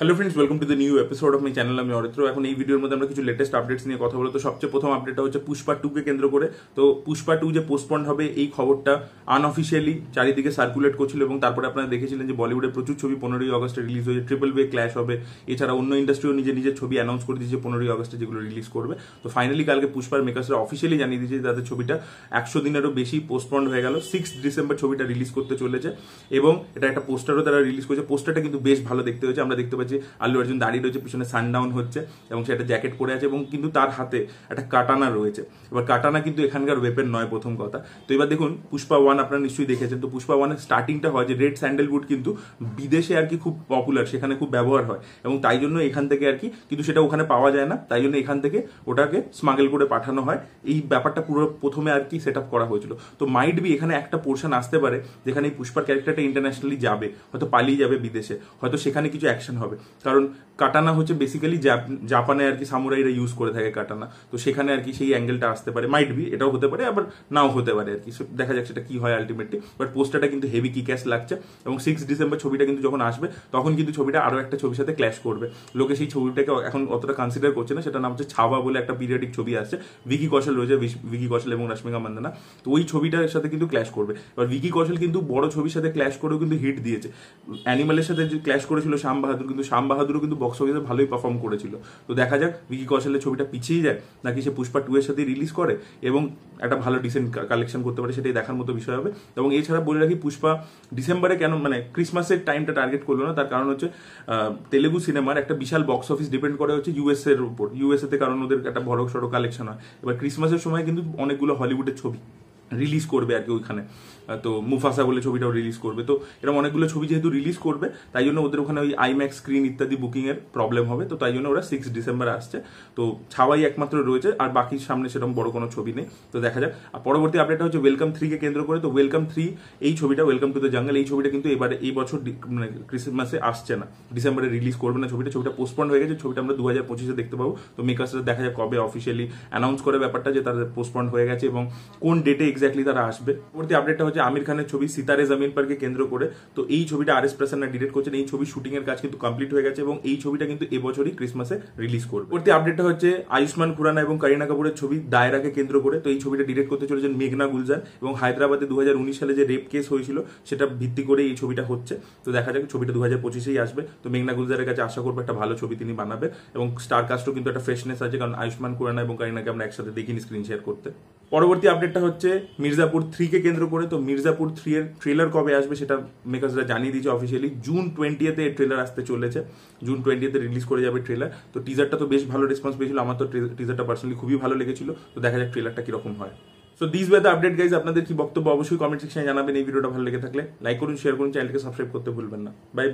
Hello friends, welcome to the new episode of my channel. আমি অরিত্র। এখন এই ভিডিওর মধ্যে আমরা কিছু লেটেস্ট আপডেটস নিয়ে কথা বলবো। তো সবচেয়ে প্রথম আপডেটটা হচ্ছে পুষ্পা 2 কে কেন্দ্র করে। তো পুষ্পা 2 যে পোস্টপন্ড হবে এই খবরটা আনঅফিসিয়ালি চারিদিকে সার্কুলেট করছিল, এবং তারপরে আপনারা দেখেছিলেন যে বলিউডে প্রচুর ছবি 15ই আগস্টে রিলিজ হয়েছে। ট্রিপল ওয়ে ক্ল্যাশ হবে, এছাড়া অন্য ইন্ডাস্ট্রিও নিজের ছবি অ্যানাউন্স করে দিয়েছে 15ই আগস্টে যেগুলো রিলিজ করবে। তো ফাইনালি কালকে পুষ্পার মেকার্সরা অফিসিয়ালি জানিয়ে দিয়েছে যে তাদের ছবিটা 100 দিনেরও বেশি পোস্টপন্ড হয়ে গেল। 6 ডিসেম্বর ছবিটা রিলিজ করতে চলেছে, এবং এটা একটা পোস্টারও তারা রিলিজ করেছে। পোস্টারটা কিন্তু বেশ ভালো দেখতে হয়েছে। আমরা দেখতে পাচ্ছি আল্লু অর্জুন দাঁড়িয়ে রয়েছে, পিছনে সানডাউন হচ্ছে এবং সে একটা জ্যাকেট পরে আছে, এবং কিন্তু তার হাতে একটা কাটানা রয়েছে। এবার কাটানা কিন্তু এখানকার ওয়েপেন নয়, প্রথম কথা। তো এবার দেখুন, পুষ্পা 1 আপনারা নিশ্চয়ই দেখেছেন। তো পুষ্পা 1 এর স্টার্টিংটা হয় যে রেড স্যান্ডেলউড কিন্তু বিদেশে আর কি খুব পপুলার, সেখানে খুব ব্যবহার হয়, এবং তাই জন্য এখান থেকে আর কি, কিন্তু সেটা ওখানে পাওয়া যায় না, তাই জন্য এখান থেকে ওটাকে স্মাগল করে পাঠানো হয়। এই ব্যাপারটা পুরো প্রথমে আর কি সেট আপ করা হয়েছিল। তো মাইট বি এখানে একটা পোর্শন আসতে পারে যেখানে এই পুষ্পার ক্যারেক্টারটা ইন্টারন্যাশনালি যাবে, হয়তো পালিয়ে যাবে বিদেশে, হয়তো সেখানে কিছু অ্যাকশন হবে। কারণ কাটানা হচ্ছে বেসিক্যালি জাপানে আর কি সামুরাইরা ইউজ করে থাকে কাটানা। তো সেখানে আর কি সেই অ্যাঙ্গেলটা আসতে পারে। মাইট বি এটাও হতে পারে, আবার নাও হতে পারে আর কি। দেখা যাক সেটা কি হয় আলটিমেটলি। বাট পোস্টারটা কিন্তু হেভি কি ক্যাশ লাগছে, এবং 6 ডিসেম্বর ছবিটা কিন্তু যখন আসবে তখন কিন্তু ছবিটা আরো একটা ছবির সাথে ক্ল্যাশ করবে। লোকে সেই ছবিটাকে এখন অতটা কনসিডার করছে না। সেটা নাম হচ্ছে ছাওয়া বলে একটা পিরিয়ডিক ছবি আসছে। ভিকি কৌশল রয়েছে, ভিকি কৌশল এবং রশ্মিকা মান্দানা। তো ওই ছবিটার সাথে কিন্তু ক্ল্যাশ করবে। এবার ভিকি কৌশল কিন্তু বড় ছবির সাথে ক্ল্যাশ করেও কিন্তু হিট দিয়েছে। অ্যানিমালের সাথে যে ক্ল্যাশ করেছিল শ্যাম বাহাদুর, কিন্তু শ্যাম বাহাদুরও কিন্তু বক্স অফিসে ভালোই পারফর্ম করেছিল। তো দেখা যাক ভিকি কৌশলের ছবিটা পিছিয়ে যায় নাকি সে পুষ্পা 2 এর সাথে রিলিজ করে এবং একটা ভালো ডিসেন্ট কালেকশন করতে পারে, সেটাই দেখার মতো বিষয় হবে। এবং এছাড়া বলে রাখি, পুষ্পা ডিসেম্বরে কেন মানে ক্রিসমাসের টাইমটা টার্গেট করলো না, তার কারণ হচ্ছে তেলেগু সিনেমার একটা বিশাল বক্স অফিস ডিপেন্ড করে হচ্ছে ইউএস এর উপর। ইউএসএ তে কারণ ওদের একটা বড় সড়ো কালেকশন হয়। এবার ক্রিসমাসের সময় কিন্তু অনেকগুলো হলিউডের ছবি রিলিজ করবে আর কি ওইখানে। তো মুফাসা বলে ছবিটাও রিলিজ করবে। তো এরকম অনেকগুলো ছবি যেহেতু রিলিজ করবে, তাই জন্য ওদের ওখানে ওই আইম্যাক্স স্ক্রিন ইত্যাদি বুকিং এর প্রবলেম হবে। তো তাই জন্য ওরা 6 ডিসেম্বর আসছে। তো ছাওয়াই একমাত্র রয়েছে, আর বাকি সামনে সেরকম বড় কোনো ছবি নেই। তো দেখা যাক। আর পরবর্তী আপডেটটা হচ্ছে ওয়েলকাম 3 কে কেন্দ্র করে। তো ওয়েলকাম 3 এই ছবিটা, ওয়েলকাম টু দ্য জঙ্গল, এই ছবিটা কিন্তু এবারে এই বছর মানে ক্রিসমাসে আসছে না, ডিসেম্বরে রিলিজ করবে না ছবিটা পোস্টপন্ড হয়ে গেছে। ছবিটা আমরা 2025-এ দেখতে পাবো। তো মেকার্সরা দেখা যাক কবে অফিসিয়ালি অ্যানাউন্স করে ব্যাপারটা যে তাদের পোস্টপন্ড হয়ে গেছে এবং কোন ডেটে এক্স্যাক্টলি তারা আসবে। পরবর্তী আপডেটটা হচ্ছে আমির খানের ছবি সিতারে জমিন পারকে কেন্দ্র করে। তো এই ছবিটা আর.এস. প্রসন্না ডিরেক্ট করছেন। এই ছবি শুটিং এর কাজ কিন্তু কমপ্লিট হয়ে গেছে, এবং এই ছবিটা কিন্তু এবছরই ক্রিসমাসে রিলিজ করবে। পরবর্তী আপডেটটা হচ্ছে আয়ুষ্মান খুরানা এবং করিনা কাপুরের ছবি দায়রাকে কেন্দ্র করে। তো এই ছবিটা ডিরেক্ট করতে চলেছেন মেঘনা গুলজার, এবং হায়দ্রাবাদে 2019 সালে যে রেপ কেস হয়েছিল সেটা ভিত্তি করে এই ছবিটা হচ্ছে। তো দেখা যাক, ছবিটা 2025-এই আসবে। তো মেঘনা গুলজারের কাছে আশা করবো একটা ভালো ছবি তিনি বানাবে, এবং স্টার কাস্টও কিন্তু একটা ফ্রেশনেস আছে, কারণ আয়ুষ্মান খুরানা এবং করিনাকে আমরা একসাথে দেখিনি স্ক্রিন শেয়ার করতে। পরবর্তী আপডেটটা হচ্ছে মির্জাপুর 3 কে কেন্দ্র করে। তো মির্জাপুর 3 এর ট্রেলার কবে আসবে সেটা মেকার্সরা জানিয়ে দিয়েছে অফিসিয়ালি। জুন 20-তে এর ট্রেলার আসতে চলেছে। জুন 20-তে রিলিজ করে যাবে ট্রেলার। তো টিজারটা তো বেশ ভালো রেসপন্স পেয়েছিল, আমার তো টিজারটা পার্সোনালি খুবই ভালো লেগেছিল। তো দেখা যাক ট্রেলারটা কিরকম হয়। So this way the update guys. আপনাদের কি বক্তব্য অবশ্যই কমেন্ট সেকশনে জানাবেন। এই ভিডিওটা ভালো লেগে থাকলে লাইক করুন, শেয়ার করুন, চ্যানেলকে সাবস্ক্রাইব করতে ভুলবেন না। Bye bye.